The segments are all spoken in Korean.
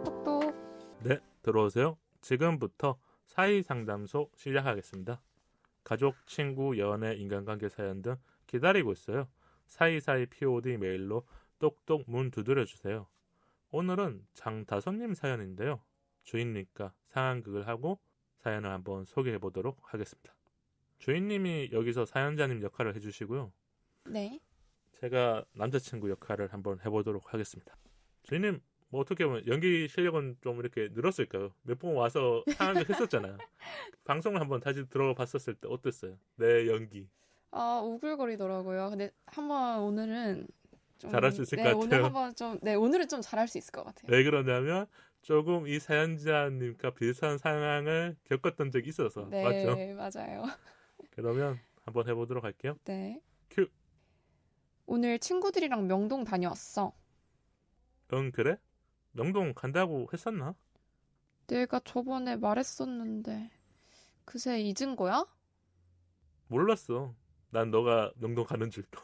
똑똑. 네, 들어오세요. 지금부터 사이상담소 시작하겠습니다. 가족, 친구, 연애, 인간관계 사연 등 기다리고 있어요. 사이사이 POD 메일로 똑똑 문 두드려주세요. 오늘은 장다솜님 사연인데요. 주인님과 상황극을 하고 사연을 한번 소개해보도록 하겠습니다. 주인님이 여기서 사연자님 역할을 해주시고요. 네. 제가 남자친구 역할을 한번 해보도록 하겠습니다. 주인님, 뭐 어떻게 보면 연기 실력은 좀 이렇게 늘었을까요? 몇 번 와서 상황극 했었잖아요. 방송을 한번 다시 들어봤었을 때 어땠어요? 내 연기. 우글거리더라고요. 근데 한번 오늘은 좀 잘할 수 있을 것 같아요. 오늘 한번 좀 오늘은 좀 잘할 수 있을 것 같아요. 왜 그러냐면 조금 이 사연자님과 비슷한 상황을 겪었던 적이 있어서. 네, 맞죠? 맞아요. 그러면 한번 해보도록 할게요. 네. 큐. 오늘 친구들이랑 명동 다녀왔어. 응, 그래? 명동 간다고 했었나? 내가 저번에 말했었는데 그새 잊은 거야? 몰랐어. 난 너가 명동 가는 줄도.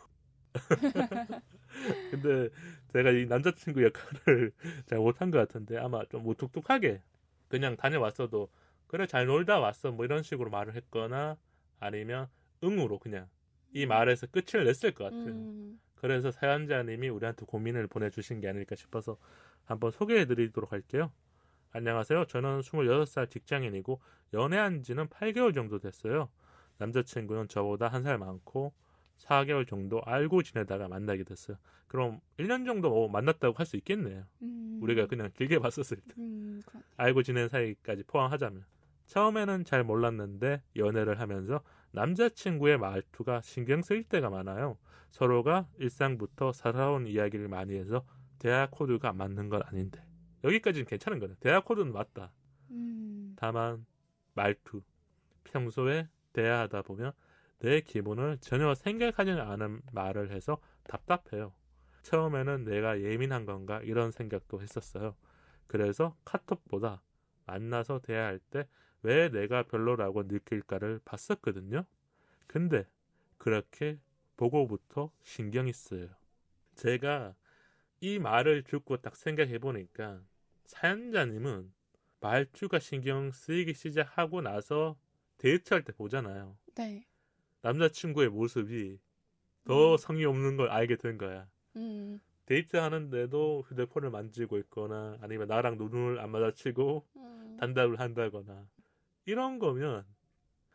근데 제가 이 남자친구 역할을 잘 못한 것 같은데 아마 좀 무뚝뚝하게 그냥 다녀왔어도 그래 잘 놀다 왔어 뭐 이런 식으로 말을 했거나 아니면 응으로 그냥 이 말에서 끝을 냈을 것 같아요. 그래서 사연자님이 우리한테 고민을 보내주신 게 아닐까 싶어서 한번 소개해드리도록 할게요. 안녕하세요. 저는 26살 직장인이고 연애한 지는 8개월 정도 됐어요. 남자친구는 저보다 1살 많고 4개월 정도 알고 지내다가 만나게 됐어요. 그럼 1년 정도 만났다고 할 수 있겠네요. 우리가 그냥 길게 봤었을 때. 알고 지낸 사이까지 포함하자면. 처음에는 잘 몰랐는데 연애를 하면서 남자친구의 말투가 신경 쓰일 때가 많아요. 서로가 일상부터 살아온 이야기를 많이 해서 대화 코드가 맞는 건 아닌데. 여기까지는 괜찮은 거네. 대화 코드는 맞다. 다만 말투. 평소에 대화하다 보면 내 기분을 전혀 생각하지 않은 말을 해서 답답해요. 처음에는 내가 예민한 건가 이런 생각도 했었어요. 그래서 카톡보다 만나서 대화할 때 왜 내가 별로라고 느낄까를 봤었거든요. 근데 그렇게 보고부터 신경이 쓰여요. 제가 이 말을 듣고 딱 생각해보니까 사연자님은 말투가 신경 쓰이기 시작하고 나서 데이트할 때 보잖아요. 네. 남자친구의 모습이 더 성의 없는 걸 알게 된 거야. 데이트하는데도 휴대폰을 만지고 있거나 아니면 나랑 눈을 안 마주치고 단답을 한다거나 이런 거면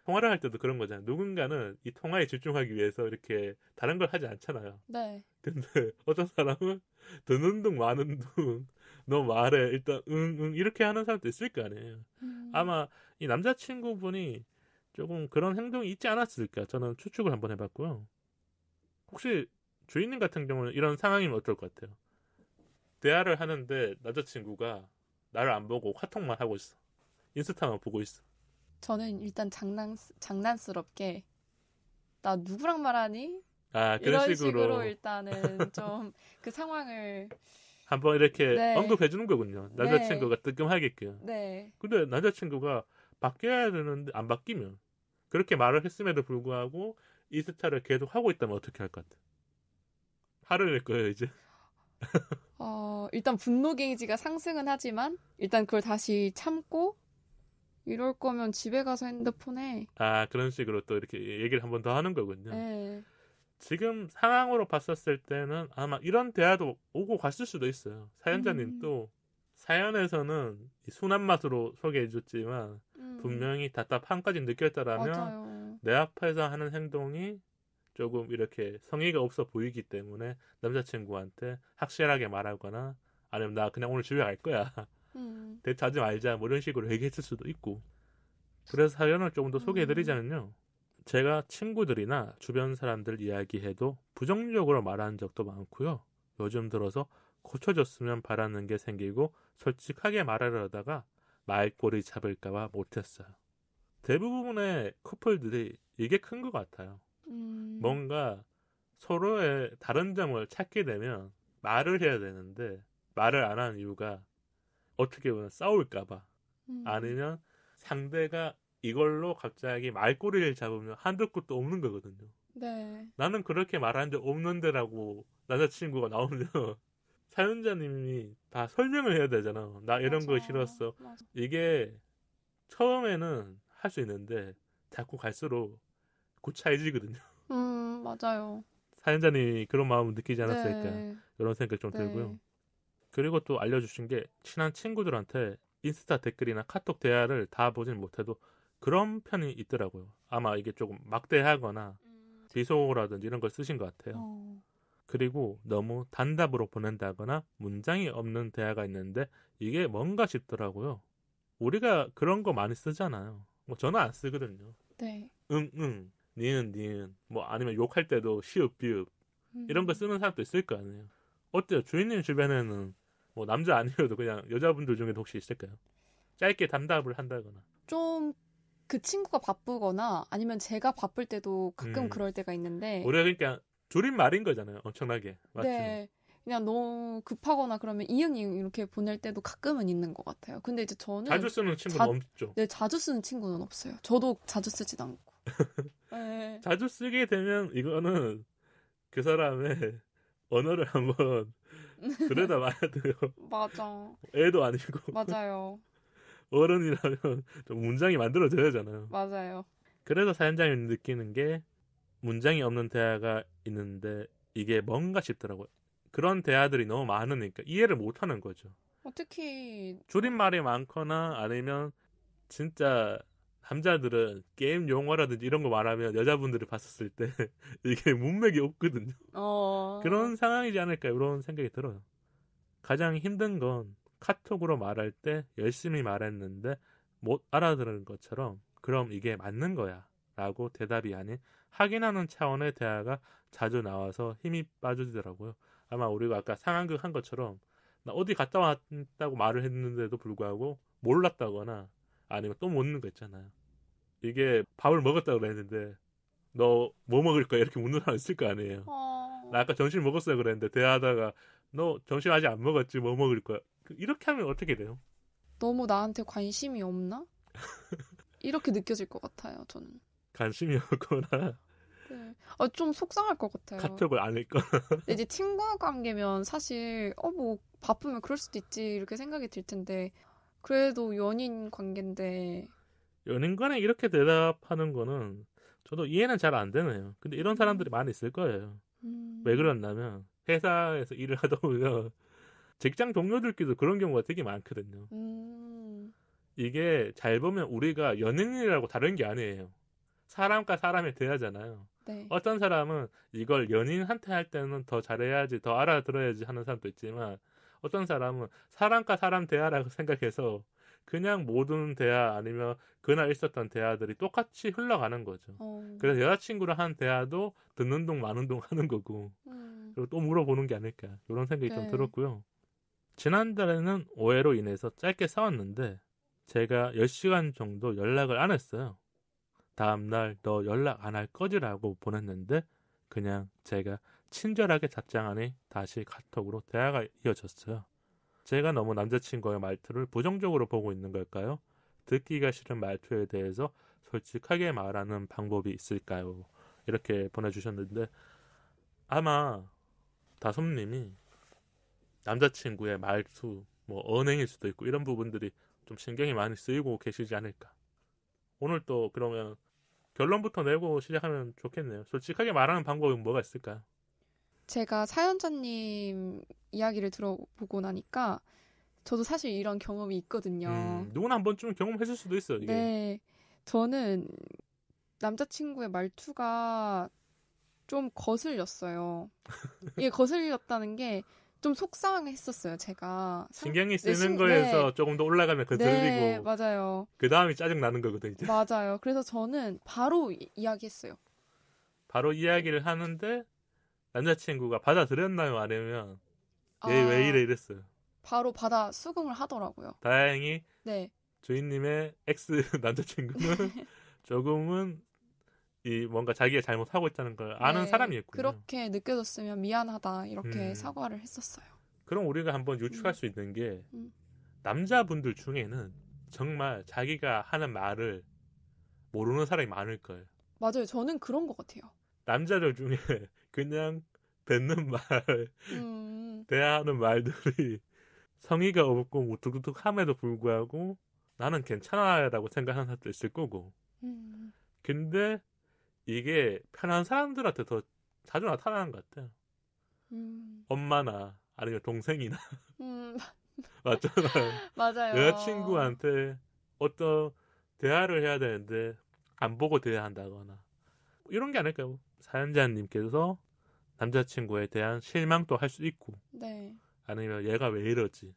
통화를 할 때도 그런 거잖아요. 누군가는 이 통화에 집중하기 위해서 이렇게 다른 걸 하지 않잖아요. 네. 근데 어떤 사람은 듣는 둥 마는 둥 너 말해 일단 응 이렇게 하는 사람도 있을 거 아니에요. 아마 이 남자친구분이 조금 그런 행동이 있지 않았을까 저는 추측을 한번 해봤고요. 혹시 주인님 같은 경우는 이런 상황이면 어떨 것 같아요? 대화를 하는데 남자친구가 나를 안 보고 카톡만 하고 있어. 인스타만 보고 있어. 저는 일단 장난스럽게 나 누구랑 말하니? 그런 이런 식으로 일단은 좀 그 상황을 한번 이렇게 네. 언급해 주는 거군요. 남자친구가 뜨끔하게끔. 네. 근데 남자친구가 바뀌어야 되는데 안 바뀌면 그렇게 말을 했음에도 불구하고 인스타를 계속 하고 있다면 어떻게 할 것 같아? 화를 낼 거예요 이제. 일단 분노 게이지가 상승은 하지만 일단 그걸 다시 참고 이럴 거면 집에 가서 핸드폰에 그런 식으로 또 이렇게 얘기를 한 번 더 하는 거군요. 네. 지금 상황으로 봤었을 때는 아마 이런 대화도 오고 갔을 수도 있어요. 사연자님도 사연에서는 순한 맛으로 소개해줬지만 분명히 답답함까지 느꼈다라면 맞아요. 내 앞에서 하는 행동이 조금 이렇게 성의가 없어 보이기 때문에 남자친구한테 확실하게 말하거나 아니면 나 그냥 오늘 집에 갈 거야. 데이트하지 말자 뭐 이런 식으로 얘기했을 수도 있고. 그래서 사연을 조금 더 소개해드리자면요. 제가 친구들이나 주변 사람들 이야기해도 부정적으로 말하는 적도 많고요. 요즘 들어서 고쳐줬으면 바라는 게 생기고 솔직하게 말하려다가 말꼬리 잡을까봐 못했어요. 대부분의 커플들이 이게 큰 것 같아요. 뭔가 서로의 다른 점을 찾게 되면 말을 해야 되는데 말을 안 하는 이유가 어떻게 보면 싸울까봐 아니면 상대가 이걸로 갑자기 말꼬리를 잡으면 한두 끝도 없는 거거든요. 네. 나는 그렇게 말한 적 없는데라고 남자친구가 나오면 사연자님이 다 설명을 해야 되잖아. 나 이런 거 맞아. 싫었어. 맞아. 이게 처음에는 할 수 있는데 자꾸 갈수록 구차해지거든요. 맞아요. 사연자님이 그런 마음을 느끼지 않았을까. 네. 이런 생각 좀 네. 들고요. 그리고 또 알려주신 게 친한 친구들한테 인스타 댓글이나 카톡 대화를 다 보진 못해도 그런 편이 있더라고요. 아마 이게 조금 막대하거나 비속어라든지 이런 걸 쓰신 것 같아요. 그리고 너무 단답으로 보낸다거나 문장이 없는 대화가 있는데 이게 뭔가 싶더라고요. 우리가 그런 거 많이 쓰잖아요. 뭐 저는 안 쓰거든요. 네. 응, 니은, 뭐 아니면 욕할 때도 시읍, 비읍 이런 거 쓰는 사람도 있을 거 아니에요. 어때요? 주인님 주변에는 뭐 남자 아니어도 그냥 여자분들 중에도 혹시 있을까요? 짧게 단답을 한다거나. 좀 그 친구가 바쁘거나 아니면 제가 바쁠 때도 가끔 그럴 때가 있는데. 우리가 그러니까 줄임말인 거잖아요. 엄청나게. 맞죠? 네. 그냥 너무 급하거나 그러면 이응 이렇게 보낼 때도 가끔은 있는 것 같아요. 근데 이제 저는 자주 쓰는 친구는 없죠. 네, 자주 쓰는 친구는 없어요. 저도 자주 쓰지도 않고. 네. 자주 쓰게 되면 이거는 그 사람의 언어를 한번 들여다봐야 돼요. 맞아. 애도 아니고 맞아요. 어른이라면 좀 문장이 만들어져야잖아요. 맞아요. 그래서 사연자님이 느끼는 게 문장이 없는 대화가 있는데 이게 뭔가 싶더라고요. 그런 대화들이 너무 많으니까 이해를 못하는 거죠. 특히 줄임말이 많거나 아니면 진짜 남자들은 게임 용어라든지 이런 거 말하면 여자분들이 봤었을 때 이게 문맥이 없거든요. 그런 상황이지 않을까 이런 생각이 들어요. 가장 힘든 건 카톡으로 말할 때 열심히 말했는데 못 알아들은 것처럼 그럼 이게 맞는 거야 라고 대답이 아닌 확인하는 차원의 대화가 자주 나와서 힘이 빠지더라고요. 아마 우리가 아까 상황극 한 것처럼 나 어디 갔다 왔다고 말을 했는데도 불구하고 몰랐다거나 아니면 또 묻는 거 있잖아요. 이게 밥을 먹었다고 그랬는데 너 뭐 먹을 거야 이렇게 묻는 사람 있을 거 아니에요. 나 아까 점심 먹었어요 그랬는데 대화하다가 너 점심 아직 안 먹었지 뭐 먹을 거야. 이렇게 하면 어떻게 돼요? 너무 나한테 관심이 없나? 이렇게 느껴질 것 같아요, 저는. 관심이 없거나 네. 좀 속상할 것 같아요. 카톡을 안 읽거나. 근데 이제 친구 관계면 사실 뭐 바쁘면 그럴 수도 있지 이렇게 생각이 들 텐데 그래도 연인 관계인데 연인 간에 이렇게 대답하는 거는 저도 이해는 잘 안 되네요. 근데 이런 사람들이 많이 있을 거예요. 왜 그러냐면 회사에서 일을 하다 보면 직장 동료들끼리도 그런 경우가 되게 많거든요. 이게 잘 보면 우리가 연인이라고 다른 게 아니에요. 사람과 사람의 대화잖아요. 네. 어떤 사람은 이걸 연인한테 할 때는 더 잘해야지, 더 알아들어야지 하는 사람도 있지만 어떤 사람은 사람과 사람 대화라고 생각해서 그냥 모든 대화 아니면 그날 있었던 대화들이 똑같이 흘러가는 거죠. 그래서 여자친구랑 한 대화도 듣는 동 마는 동 하는 거고 그리고 또 물어보는 게 아닐까 이런 생각이 좀 들었고요. 지난달에는 오해로 인해서 짧게 싸웠는데 제가 10시간 정도 연락을 안 했어요. 다음날 너 연락 안 할 거지라고 보냈는데 그냥 제가 친절하게 답장하니 다시 카톡으로 대화가 이어졌어요. 제가 너무 남자친구의 말투를 부정적으로 보고 있는 걸까요? 듣기가 싫은 말투에 대해서 솔직하게 말하는 방법이 있을까요? 이렇게 보내주셨는데 아마 다솜님이 남자친구의 말투, 뭐 언행일 수도 있고 이런 부분들이 좀 신경이 많이 쓰이고 계시지 않을까. 오늘 또 그러면 결론부터 내고 시작하면 좋겠네요. 솔직하게 말하는 방법은 뭐가 있을까요? 제가 사연자님 이야기를 들어보고 나니까 저도 사실 이런 경험이 있거든요. 누구나 한 번쯤은 경험했을 수도 있어요. 이게. 네. 저는 남자친구의 말투가 좀 거슬렸어요. 이게 거슬렸다는 게 좀 속상했었어요, 제가. 신경이 쓰는 거에서 네. 조금 더 올라가면 거슬리고 네, 맞아요. 그 다음이 짜증나는 거거든요. 이제. 맞아요. 그래서 저는 바로 이야기했어요. 바로 이야기를 하는데 남자친구가 받아들였나요? 아니면 얘 왜 이래 이랬어요? 바로 받아 수긍을 하더라고요. 다행히 네. 주인님의 엑스 남자친구는 조금은 이 뭔가 자기가 잘못하고 있다는 걸 아는 네, 사람이었군요. 그렇게 느껴졌으면 미안하다 이렇게 사과를 했었어요. 그럼 우리가 한번 유추할 수 있는 게 남자분들 중에는 정말 자기가 하는 말을 모르는 사람이 많을 거예요. 맞아요. 저는 그런 것 같아요. 남자들 중에 그냥 뱉는 말, 대화하는 말들이 성의가 없고 무뚝뚝함에도 불구하고 나는 괜찮아라고 생각하는 사람도 있을 거고. 근데 이게 편한 사람들한테 더 자주 나타나는 것 같아요. 엄마나 아니면 동생이나 맞잖아요. 맞아요. 여자친구한테 어떤 대화를 해야 되는데 안 보고 대화한다거나 이런 게 아닐까요? 사연자님께서 남자친구에 대한 실망도 할 수 있고 네. 아니면 얘가 왜 이러지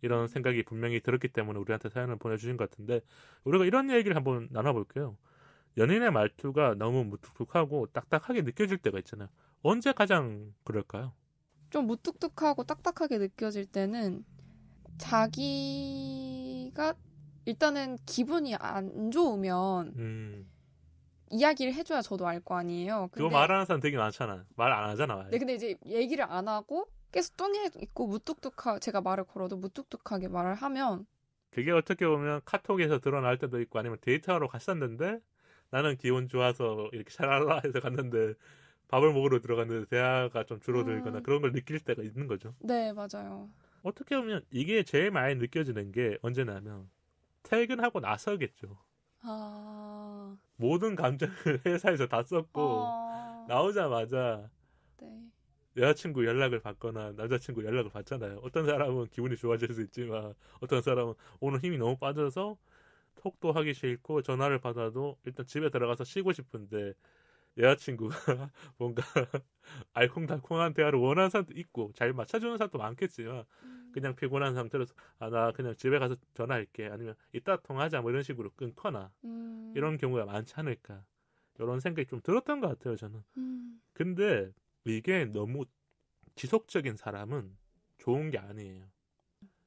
이런 생각이 분명히 들었기 때문에 우리한테 사연을 보내주신 것 같은데 우리가 이런 얘기를 한번 나눠볼게요. 연인의 말투가 너무 무뚝뚝하고 딱딱하게 느껴질 때가 있잖아요. 언제 가장 그럴까요? 좀 무뚝뚝하고 딱딱하게 느껴질 때는 자기가 일단은 기분이 안 좋으면 이야기를 해줘야 저도 알 거 아니에요. 그거 말하는 사람 되게 많잖아요. 말 안 하잖아. 네, 근데 이제 얘기를 안 하고 계속 뚱해 있고 제가 말을 걸어도 무뚝뚝하게 말을 하면 그게 어떻게 보면 카톡에서 드러날 때도 있고 아니면 데이트하러 갔었는데 나는 기분 좋아서 이렇게 샤랄라 해서 갔는데 밥을 먹으러 들어갔는데 대화가 좀 줄어들거나 그런 걸 느낄 때가 있는 거죠. 네, 맞아요. 어떻게 보면 이게 제일 많이 느껴지는 게 언제냐면 퇴근하고 나서겠죠. 모든 감정을 회사에서 다 썼고 나오자마자 네. 여자친구 연락을 받거나 남자친구 연락을 받잖아요. 어떤 사람은 기분이 좋아질 수 있지만 어떤 사람은 오늘 힘이 너무 빠져서 톡도 하기 싫고 전화를 받아도 일단 집에 들어가서 쉬고 싶은데 여자친구가 뭔가 알콩달콩한 대화를 원하는 사람도 있고 잘 맞춰주는 사람도 많겠지만 그냥 피곤한 상태로서 나 그냥 집에 가서 전화할게 아니면 이따 통화하자 뭐 이런 식으로 끊거나 이런 경우가 많지 않을까 이런 생각이 좀 들었던 것 같아요 저는. 근데 이게 너무 지속적인 사람은 좋은 게 아니에요.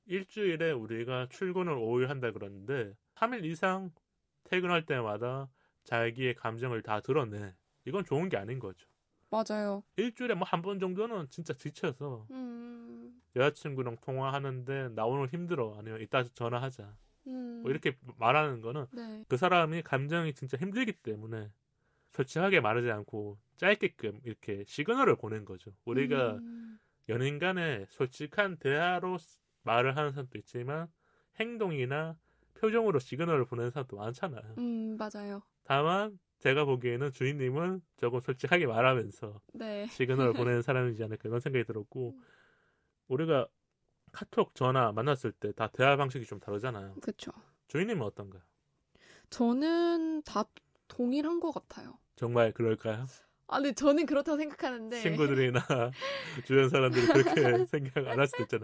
일주일에 우리가 출근을 5일 한다 그러는데 3일 이상 퇴근할 때마다 자기의 감정을 다 드러내. 이건 좋은 게 아닌 거죠. 맞아요. 일주일에 뭐 한 번 정도는 진짜 지쳐서 여자친구랑 통화하는데 나 오늘 힘들어 아니면 이따 전화하자 뭐 이렇게 말하는 거는 네. 그 사람이 감정이 진짜 힘들기 때문에 솔직하게 말하지 않고 짧게끔 이렇게 시그널을 보낸 거죠. 우리가 연인 간에 솔직한 대화로 말을 하는 사람도 있지만 행동이나 표정으로 시그널을 보내는 사람도 많잖아요. 맞아요. 다만 제가 보기에는 주인님은 조금 솔직하게 말하면서 네. 시그널을 보내는 사람이지 않을까 이런 생각이 들었고 우리가 카톡, 전화 만났을 때 다 대화 방식이 좀 다르잖아요. 그렇죠. 주인님은 어떤가요? 저는 다 동일한 것 같아요. 정말 그럴까요? 근데 저는 그렇다고 생각하는데 친구들이나 주변 사람들이 그렇게 생각 안 할 수도 있잖아.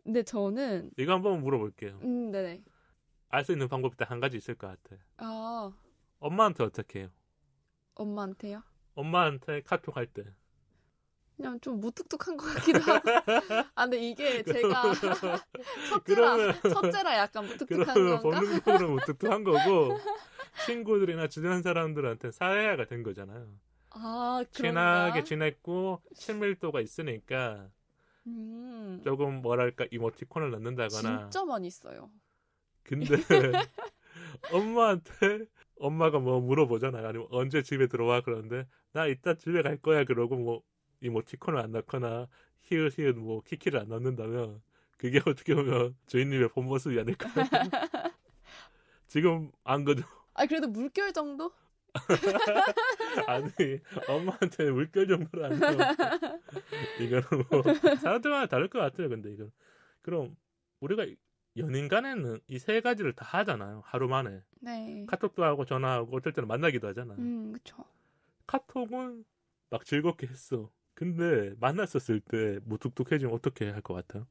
근데 저는 이거 한번 물어볼게요. 네네. 알 수 있는 방법이 딱 한 가지 있을 것 같아. 엄마한테 어떻게 해요? 엄마한테요? 엄마한테 카톡 할 때. 그냥 좀 무뚝뚝한 것 같기도 하고. 근데 이게 제가 첫째라 약간 무뚝뚝한 그러면 건가? 본능적으로 무뚝뚝한 거고 친구들이나 주변 사람들한테 사회화가 된 거잖아요. 그런가? 친하게 지냈고 친밀도가 있으니까 조금 뭐랄까 이모티콘을 넣는다거나. 진짜 많이 있어요. 근데 엄마한테 엄마가 뭐 물어보잖아요. 아니면 언제 집에 들어와 그러는데 나 이따 집에 갈 거야 그러고 뭐 이모티콘을 안 넣거나 히읗 뭐 키키를 안 넣는다면 그게 어떻게 보면 주인님의 본 모습이 아닐까요? 지금 안 거죠? 그래도 물결 정도? 아니 엄마한테 물결 정도는 아니고 이거는 뭐 사람들마다 다를 것 같아요. 근데 이건 그럼 우리가 연인 간에는 이 세 가지를 다 하잖아요. 하루 만에. 네. 카톡도 하고 전화하고 어떨 때는 만나기도 하잖아요. 그쵸. 카톡은 막 즐겁게 했어. 근데 만났었을 때 무뚝뚝해지면 어떻게 할 것 같아요?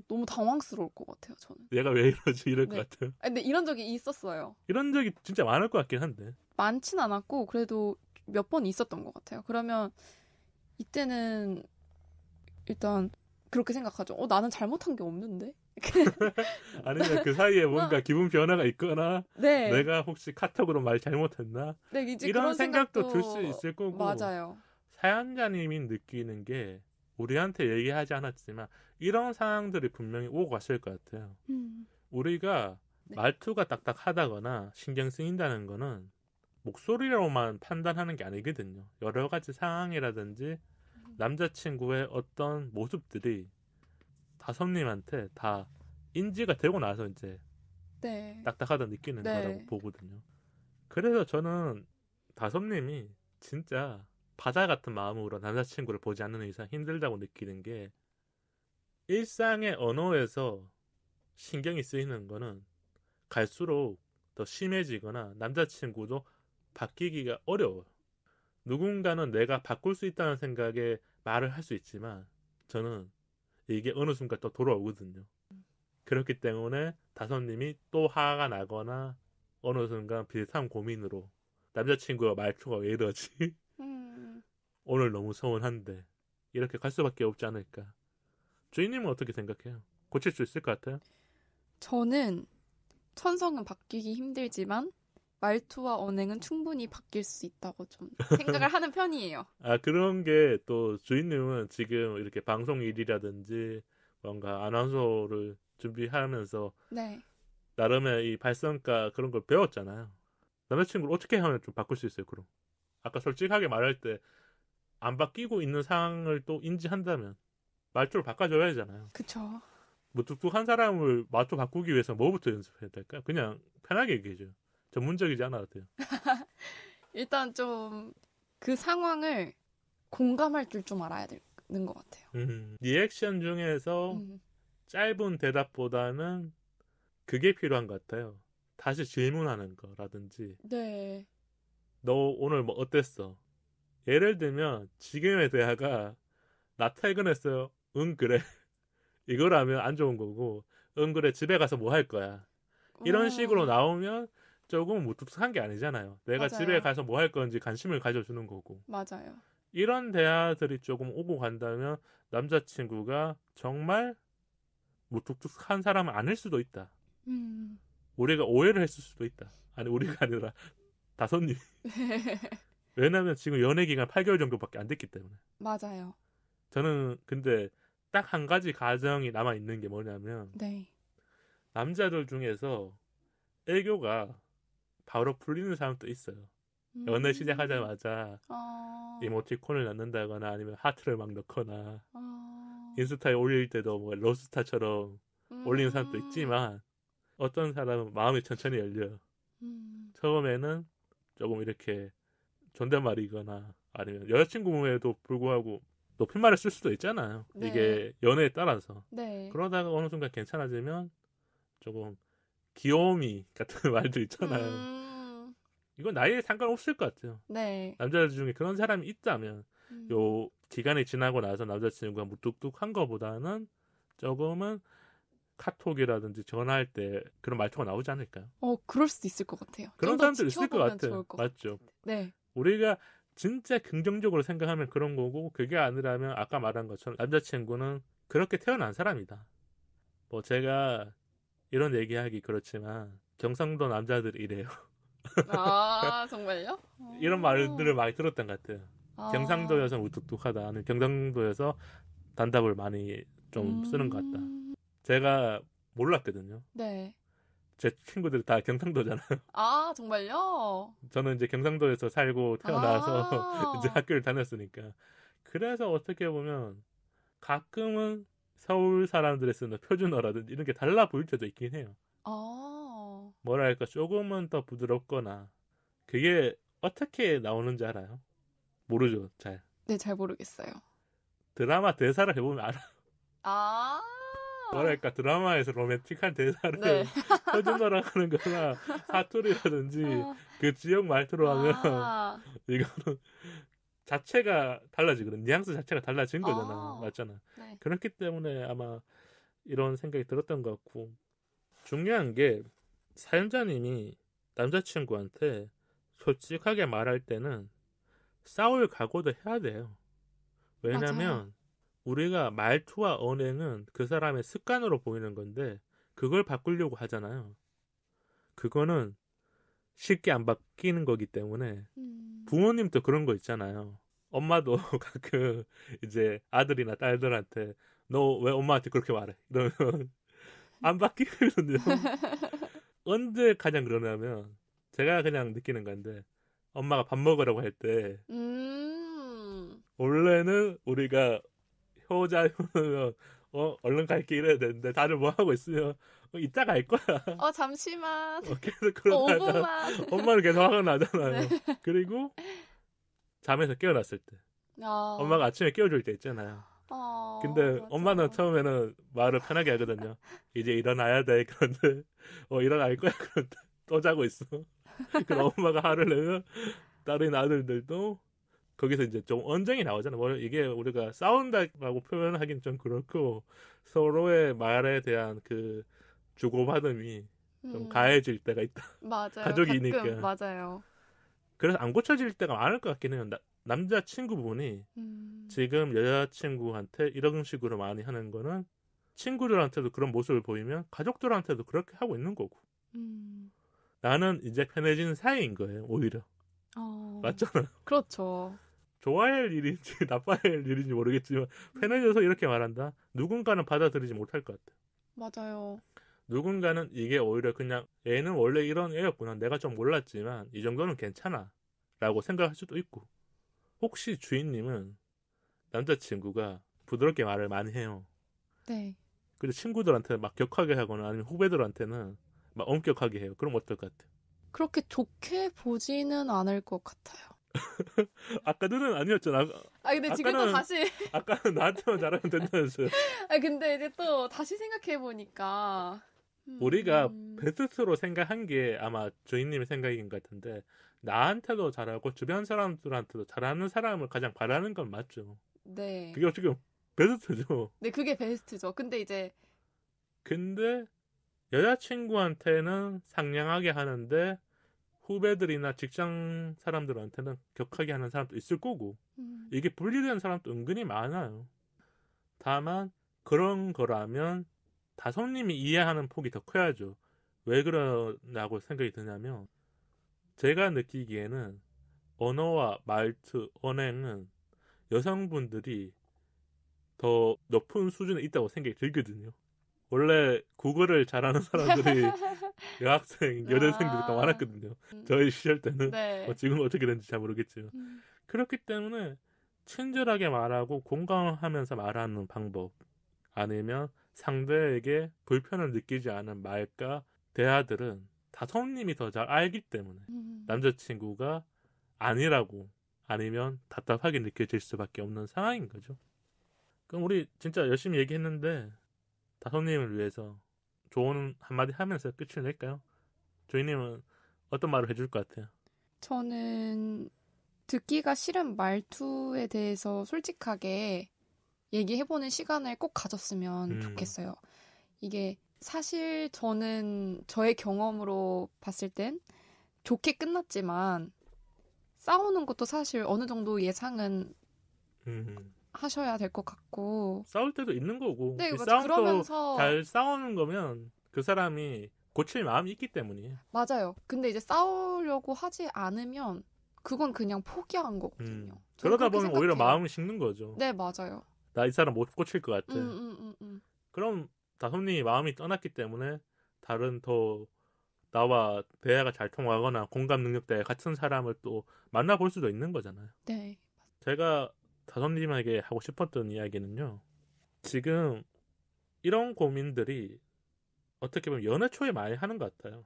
너무 당황스러울 것 같아요, 저는. 얘가 왜 이러지? 이럴 네. 것 같아요. 근데 이런 적이 있었어요. 이런 적이 진짜 많을 것 같긴 한데. 많진 않았고 그래도 몇 번 있었던 것 같아요. 그러면 이때는 일단 그렇게 생각하죠. 나는 잘못한 게 없는데? 아니면 그 사이에 뭔가 기분 변화가 있거나 네. 내가 혹시 카톡으로 말 잘못했나? 네, 이제 이런 그런 생각도 들 수 있을 거고. 맞아요. 사연자님이 느끼는 게 우리한테 얘기하지 않았지만 이런 상황들이 분명히 오고 갔을 것 같아요. 우리가 네. 말투가 딱딱하다거나 신경 쓰인다는 거는 목소리로만 판단하는 게 아니거든요. 여러 가지 상황이라든지 남자친구의 어떤 모습들이 다솜님한테 다 인지가 되고 나서 이제 네. 딱딱하다 느끼는 네. 거라고 보거든요. 그래서 저는 다솜님이 진짜 바다 같은 마음으로 남자친구를 보지 않는 이상 힘들다고 느끼는 게 일상의 언어에서 신경이 쓰이는 거는 갈수록 더 심해지거나 남자친구도 바뀌기가 어려워요. 누군가는 내가 바꿀 수 있다는 생각에 말을 할 수 있지만 저는 이게 어느 순간 또 돌아오거든요. 그렇기 때문에 다솜님이 또 화가 나거나 어느 순간 비슷한 고민으로 남자친구가 말투가 왜 이러지? 오늘 너무 서운한데 이렇게 갈 수밖에 없지 않을까. 주인님은 어떻게 생각해요? 고칠 수 있을 것 같아요? 저는 천성은 바뀌기 힘들지만 말투와 언행은 충분히 바뀔 수 있다고 좀 생각을 하는 편이에요. 아, 그런 게 또 주인님은 지금 이렇게 방송 일이라든지 뭔가 아나운서를 준비하면서 네. 나름의 이 발성과 그런 걸 배웠잖아요. 남자친구를 어떻게 하면 좀 바꿀 수 있어요, 그럼? 아까 솔직하게 말할 때 안 바뀌고 있는 상황을 또 인지한다면 말투를 바꿔줘야 하잖아요. 그쵸. 무뚝뚝한 사람을 말투 바꾸기 위해서 뭐부터 연습해야 될까요? 그냥 편하게 얘기해줘요. 전문적이지 않아도 돼요. 일단 좀 그 상황을 공감할 줄 좀 알아야 되는 것 같아요. 리액션 중에서 짧은 대답보다는 그게 필요한 것 같아요. 다시 질문하는 거라든지. 네. 너 오늘 뭐 어땠어? 예를 들면 지금의 대화가 나 퇴근했어요. 응 그래. 이거라면 안 좋은 거고 응 그래 집에 가서 뭐 할 거야. 이런 식으로 나오면 조금 무뚝뚝한 게 아니잖아요. 내가 맞아요. 집에 가서 뭐 할 건지 관심을 가져주는 거고. 맞아요. 이런 대화들이 조금 오고 간다면 남자친구가 정말 무뚝뚝한 사람은 아닐 수도 있다. 우리가 오해를 했을 수도 있다. 아니 우리가 아니라 다솜님. 왜냐면 지금 연애 기간 8개월 정도밖에 안 됐기 때문에. 맞아요. 저는 근데 딱 한 가지 가정이 남아 있는 게 뭐냐면 네. 남자들 중에서 애교가 바로 풀리는 사람도 있어요. 연애 시작하자마자 이모티콘을 넣는다거나 아니면 하트를 막 넣거나 인스타에 올릴 때도 뭐 러스타처럼 올리는 사람도 있지만 어떤 사람은 마음이 천천히 열려요. 처음에는 조금 이렇게 존댓말이거나 아니면 여자친구에도 불구하고 높임말을 쓸 수도 있잖아요. 네. 이게 연애에 따라서. 네. 그러다가 어느 순간 괜찮아지면 조금 귀여움이 같은 말도 있잖아요. 이건 나이에 상관없을 것 같아요. 네. 남자들 중에 그런 사람이 있다면 요 기간이 지나고 나서 남자친구가 무뚝뚝한 거보다는 조금은 카톡이라든지 전화할 때 그런 말투가 나오지 않을까요? 그럴 수도 있을 것 같아요. 그런 사람들 있을 것 같아요. 맞죠? 네. 우리가 진짜 긍정적으로 생각하면 그런 거고 그게 아니라면 아까 말한 것처럼 남자친구는 그렇게 태어난 사람이다. 뭐 제가 이런 얘기하기 그렇지만 경상도 남자들 이래요. 아 정말요? 이런 말들을 많이 들었던 것 같아요. 경상도여서 무뚝뚝하다. 아니면 경상도에서 단답을 많이 좀 쓰는 것 같다. 제가 몰랐거든요. 네. 제 친구들이 다 경상도잖아요. 아 정말요? 저는 이제 경상도에서 살고 태어나서 이제 학교를 다녔으니까. 그래서 어떻게 보면 가끔은 서울 사람들이 쓰는 표준어라든지 이런 게 달라 보일 때도 있긴 해요. 뭐랄까 조금은 더 부드럽거나 그게 어떻게 나오는지 알아요? 모르죠, 잘. 네, 잘 모르겠어요. 드라마 대사를 해보면 알아요. 뭐랄까 드라마에서 로맨틱한 대사를 네. 표준어로 하는 거나 사투리라든지 그 지역 말투로 하면 이거는 자체가 달라지거든. 뉘앙스 자체가 달라진 거잖아. 맞잖아. 네. 그렇기 때문에 아마 이런 생각이 들었던 것 같고 중요한 게 사연자님이 남자친구한테 솔직하게 말할 때는 싸울 각오도 해야 돼요. 왜냐면 맞아요. 우리가 말투와 언행은 그 사람의 습관으로 보이는 건데 그걸 바꾸려고 하잖아요. 그거는 쉽게 안 바뀌는 거기 때문에 부모님도 그런 거 있잖아요. 엄마도 가끔 이제 아들이나 딸들한테 너 왜 엄마한테 그렇게 말해? 이러면 안 바뀌거든요. 언제 가장 그러냐면 제가 그냥 느끼는 건데 엄마가 밥 먹으라고 할 때 원래는 우리가 효자면 얼른 갈게 이래야 되는데 다들 뭐 하고 있으면 이따 갈 거야. 잠시만. 계속 그러다가 5분만. 엄마는 계속 화가 나잖아요. 네. 그리고 잠에서 깨어났을 때 엄마가 아침에 깨워줄 때 있잖아요. 근데 맞아. 엄마는 처음에는 말을 편하게 하거든요. 이제 일어나야 돼. 그런데 일어날 거야. 그런데 또 자고 있어. 그럼 엄마가 화를 내면 다른 아들들도 거기서 이제 좀 언쟁이 나오잖아요. 뭐 이게 우리가 싸운다라고 표현하기는 좀 그렇고 서로의 말에 대한 그 주고받음이 좀 가해질 때가 있다. 맞아요. 가족이니까. 가끔, 맞아요. 그래서 안 고쳐질 때가 많을 것 같긴 해요. 남자친구분이 지금 여자친구한테 이런 식으로 많이 하는 거는 친구들한테도 그런 모습을 보이면 가족들한테도 그렇게 하고 있는 거고. 나는 이제 편해진 사이인 거예요. 오히려. 맞잖아요. 그렇죠. 좋아할 일인지 나빠할 일인지 모르겠지만 편해져서 이렇게 말한다. 누군가는 받아들이지 못할 것 같아요. 맞아요. 누군가는 이게 오히려 그냥 얘는 원래 이런 애였구나. 내가 좀 몰랐지만 이 정도는 괜찮아 라고 생각할 수도 있고, 혹시 주인님은 남자친구가 부드럽게 말을 많이 해요. 네. 그리고 친구들한테 막 격하게 하거나 아니면 후배들한테는 막 엄격하게 해요. 그럼 어떨 것 같아요? 그렇게 좋게 보지는 않을 것 같아요. 아까는 아니었잖아. 근데 지금 또 다시. 아까는 나한테만 잘하면 된다면서요. 근데 이제 또 다시 생각해보니까. 우리가 베스트로 생각한 게 아마 주인님의 생각인 것 같은데, 나한테도 잘하고 주변 사람들한테도 잘하는 사람을 가장 바라는 건 맞죠. 네. 그게 지금 베스트죠. 네, 그게 베스트죠. 근데 여자친구한테는 상냥하게 하는데 후배들이나 직장 사람들한테는 격하게 하는 사람도 있을 거고, 이게 분리된 사람도 은근히 많아요. 다만 그런 거라면 다솜님이 이해하는 폭이 더 커야죠. 왜 그러냐고 생각이 드냐면, 제가 느끼기에는 언어와 말투, 언행은 여성분들이 더 높은 수준에 있다고 생각이 들거든요. 원래 국어를 잘하는 사람들이 여학생, 여대생들도 많았거든요. 저희 시절 때는. 네. 지금은 어떻게 되는지 잘 모르겠지만. 그렇기 때문에 친절하게 말하고 공감하면서 말하는 방법, 아니면 상대에게 불편을 느끼지 않은 말과 대화들은 다솜님이 더 잘 알기 때문에 남자친구가 아니라고, 아니면 답답하게 느껴질 수밖에 없는 상황인 거죠. 그럼 우리 진짜 열심히 얘기했는데 다솜님을 위해서 조언 한마디 하면서 끝을 낼까요? 조이님은 어떤 말을 해줄 것 같아요? 저는 듣기가 싫은 말투에 대해서 솔직하게 얘기해보는 시간을 꼭 가졌으면 좋겠어요. 이게 사실 저는 저의 경험으로 봤을 땐 좋게 끝났지만 싸우는 것도 사실 어느 정도 예상은 하셔야 될 것 같고. 싸울 때도 있는 거고. 네, 싸움도 그러면서 잘 싸우는 거면 그 사람이 고칠 마음이 있기 때문이에요. 맞아요. 근데 이제 싸우려고 하지 않으면 그건 그냥 포기한 거거든요. 그러다 보면 오히려 마음이 식는 거죠. 네, 맞아요. 나 이 사람 못 고칠 것 같아. 그럼 다솜님이 마음이 떠났기 때문에 다른 더 나와 대화가 잘 통하거나 공감 능력대 같은 사람을 또 만나볼 수도 있는 거잖아요. 네. 제가 다솜님에게 하고 싶었던 이야기는요, 지금 이런 고민들이 어떻게 보면 연애 초에 많이 하는 것 같아요.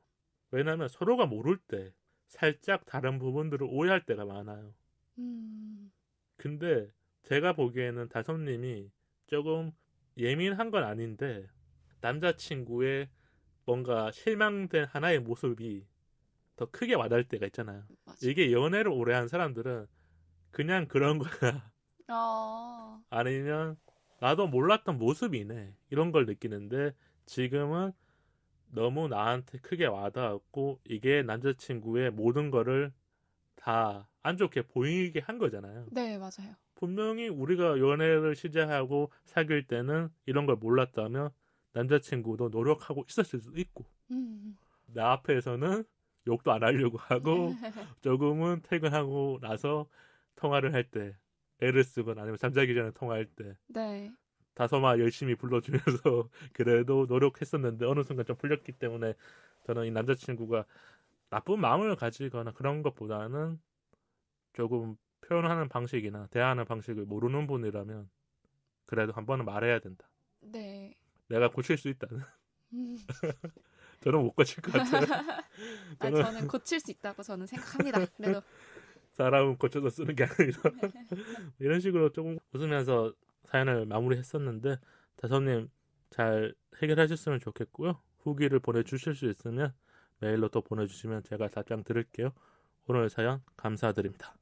왜냐하면 서로가 모를 때 살짝 다른 부분들을 오해할 때가 많아요. 근데 제가 보기에는 다솜님이 조금 예민한 건 아닌데 남자친구의 뭔가 실망된 하나의 모습이 더 크게 와닿을 때가 있잖아요. 맞아. 이게 연애를 오래 한 사람들은 그냥 그런 거야. 아니면 나도 몰랐던 모습이네, 이런 걸 느끼는데, 지금은 너무 나한테 크게 와닿았고 이게 남자친구의 모든 거를 다 안 좋게 보이게 한 거잖아요. 네, 맞아요. 분명히 우리가 연애를 시작하고 사귈 때는 이런 걸 몰랐다면 남자친구도 노력하고 있었을 수도 있고, 나 앞에서는 욕도 안 하려고 하고 조금은 퇴근하고 나서 통화를 할 때, 애를 쓰거나 아니면 잠자기 전에 통화할 때 네. 다솜아 열심히 불러주면서 그래도 노력했었는데 어느 순간 좀 풀렸기 때문에 저는 이 남자친구가 나쁜 마음을 가지거나 그런 것보다는 조금 표현하는 방식이나 대화하는 방식을 모르는 분이라면 그래도 한 번은 말해야 된다. 네. 내가 고칠 수 있다는. 저는 못 고칠 것 같아요. 저는 고칠 수 있다고 저는 생각합니다. 그래도 사람은 고쳐서 쓰는 게 아니라 이런 식으로 조금 웃으면서 사연을 마무리했었는데 다솜님 잘 해결하셨으면 좋겠고요. 후기를 보내주실 수 있으면 메일로 또 보내주시면 제가 답장 드릴게요. 오늘 사연 감사드립니다.